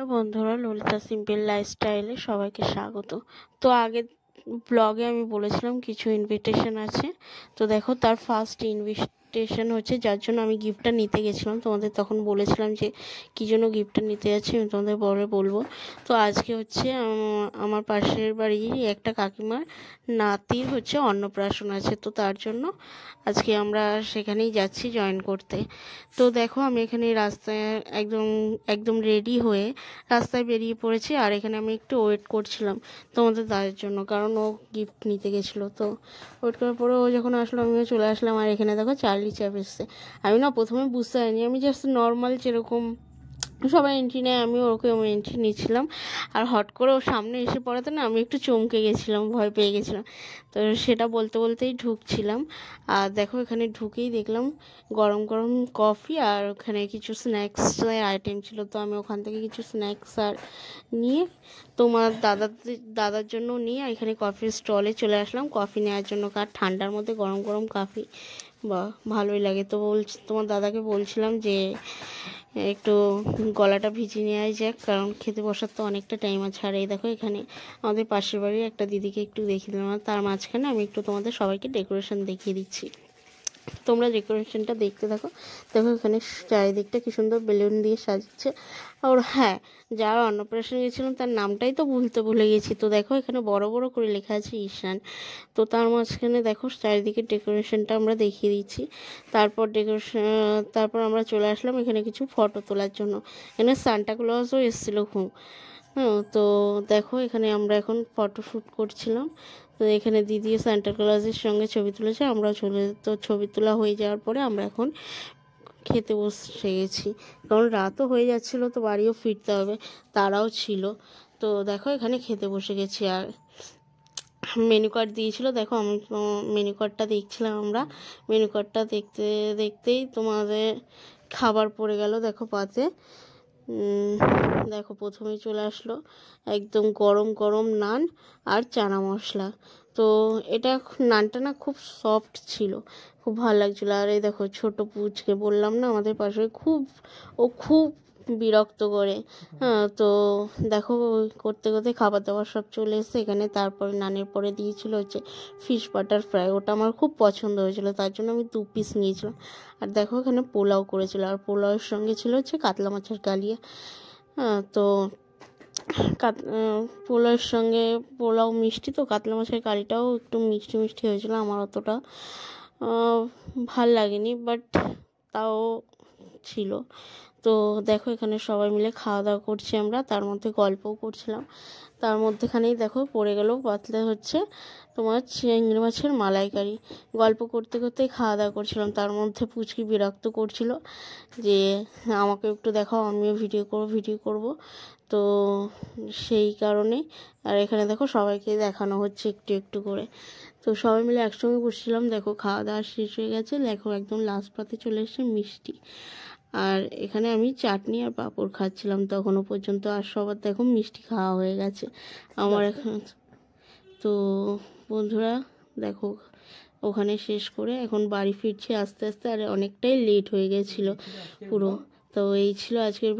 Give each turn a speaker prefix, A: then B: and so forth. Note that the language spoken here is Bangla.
A: নমস্কার বন্ধুরা, ললিতা সিম্পল লাইফস্টাইলে সবাইকে স্বাগত। তো আগের ব্লগে আমি বলেছিলাম কিছু ইনভিটেশন আছে। তো দেখো, তার ফার্স্ট ইনভিটেশন হচ্ছে, যার জন্য আমি গিফটটা নিতে গেছিলাম। তোমাদের তখন বলেছিলাম যে কী জন্য গিফটটা নিতে যাচ্ছি, আমি তোমাদের পরে বলবো। তো আজকে হচ্ছে আমার পাশের বাড়ির একটা কাকিমার নাতির হচ্ছে অন্নপ্রাশন আছে। তো তার জন্য আজকে আমরা সেখানেই যাচ্ছি জয়েন করতে। তো দেখো, আমি এখানে রাস্তায় একদম রেডি হয়ে রাস্তায় বেরিয়ে পড়েছি। আর এখানে আমি একটু ওয়েট করছিলাম তোমাদের দাদার জন্য, কারণ ও গিফট নিতে গেছিলো। তো ওয়েট করার পরে ও যখন আসলো, আমিও চলে আসলাম। আর এখানে দেখো চার্লি চ্যাপ এসছে। আমি না প্রথমে বুঝতে পারিনি, আমি জাস্ট নর্মাল যেরকম সবাই এন্ট্রি নেয় আমি ওরকম এন্ট্রি নিচ্ছিলাম। আর হট করে ওর সামনে এসে পড়াতে না আমি একটু চমকে গেছিলাম, ভয় পেয়ে গেছিলাম। তো সেটা বলতে বলতেই ঢুকছিলাম। আর দেখো, এখানে ঢুকেই দেখলাম গরম গরম কফি আর ওখানে কিছু স্ন্যাক্স আইটেম ছিল। তো আমি ওখান থেকে কিছু স্ন্যাক্স আর নিয়ে তোমার দাদার জন্য নিয়ে এখানে কফির স্টলে চলে আসলাম কফি নেওয়ার জন্য। কার ঠান্ডার মধ্যে গরম গরম কফি বা ভালোই লাগে। তো তোমার দাদাকে বলছিলাম যে একটু গলাটা ভিজিয়ে নেওয়াই যাক, কারণ খেতে বসার তো অনেকটা টাইম আছে। আর এই দেখো, এখানে আমাদের পাশের বাড়ির একটা দিদিকে একটু দেখিয়ে দিলাম। তার মাঝখানে আমি একটু তোমাদের সবাইকে ডেকোরেশন দেখিয়ে দিচ্ছি। তোমরা ডেকোরেশনটা দেখতে থাকো। দেখো এখানে চারিদিকটা কি সুন্দর বেলুন দিয়ে সাজাচ্ছে। আর হ্যাঁ, যারা অন্নপ্রাশন গেছিলাম তার নামটাই তো ভুলে গেছি। তো দেখো, এখানে বড় বড় করে লেখা আছে ঈশান। তো তার মাঝখানে দেখো চারিদিকে ডেকোরেশনটা আমরা দেখিয়ে দিচ্ছি। তারপর আমরা চলে আসলাম এখানে কিছু ফটো তোলার জন্য। এখানে সান্টা ক্লজও এসেছিলো খুব। হ্যাঁ, তো দেখো এখানে আমরা এখন ফটো শ্যুট করছিলাম। তো এখানে দিদি সান্টা ক্লজের সঙ্গে ছবি তুলেছে। আমরা ছবি তোলা হয়ে যাওয়ার পরে আমরা এখন খেতে বসে গেছি, কারণ রাতও হয়ে যাচ্ছিলো, তো বাড়িও ফিরতে হবে, তারাও ছিল। তো দেখো এখানে খেতে বসে গেছি। আর মেনু কার্ড দিয়েছিল, দেখো আমি মেনু কার্ডটা দেখছিলাম। আমরা মেনু কার্ডটা দেখতেই তোমাদের খাবার পড়ে গেল দেখো পাতে। দেখো প্রথমেই চলে আসলো একদম গরম গরম নান আর চানা মশলা। তো এটা নানটা না খুব সফট ছিল, খুব ভালো লাগছিলো। আর এই দেখো ছোট পুচকে, বললাম না আমাদের পাশে খুব বিরক্ত করে। হ্যাঁ, তো দেখো করতে করতে খাবার দাবার সব চলে এসেছে এখানে। তারপরে নানের পরে দিয়েছিল হচ্ছে ফিশ বাটার ফ্রাই, ওটা আমার খুব পছন্দ হয়েছিল, তার জন্য আমি 2 পিস নিয়েছিলাম। আর দেখো এখানে পোলাও করেছিল, আর পোলাওয়ের সঙ্গে ছিল হচ্ছে কাতলা মাছের কালিয়া। হ্যাঁ, তো পোলাওয়ের সঙ্গে পোলাও মিষ্টি, তো কাতলা মাছের কালিটাও একটু মিষ্টি মিষ্টি হয়েছিল। আমার অতটা ভাল লাগেনি, বাট তাও ছিল। তো দেখো এখানে সবাই মিলে খাওয়া দাওয়া করছি আমরা, তার মধ্যে গল্পও করছিলাম। তার মধ্যেখানেই দেখো পড়ে গেল পাতলে হচ্ছে তোমার চিংড়ি মাছের মালাইকারি। গল্প করতে করতেই খাওয়া দাওয়া করছিলাম। তার মধ্যে পুচকি বিরক্ত করছিল যে আমাকে একটু দেখাও, আমিও ভিডিও করব। তো সেই কারণে আর এখানে দেখো সবাইকে দেখানো হচ্ছে একটু একটু করে। তো সবাই মিলে একসঙ্গে বসছিলাম। দেখো খাওয়া দাওয়া শেষ হয়ে গেছে, দেখো একদম লাস্ট পাতে চলে এসেছে মিষ্টি। আর এখানে আমি চাটনি আর পাঁপড় খাচ্ছিলাম তখনও পর্যন্ত। আর সবার দেখো মিষ্টি খাওয়া হয়ে গেছে আমার এখন। তো বন্ধুরা দেখো, ওখানে শেষ করে এখন বাড়ি ফিরছি আস্তে আস্তে। আর অনেকটাই লেট হয়ে গেছিলো পুরো। তো এই ছিল আজকের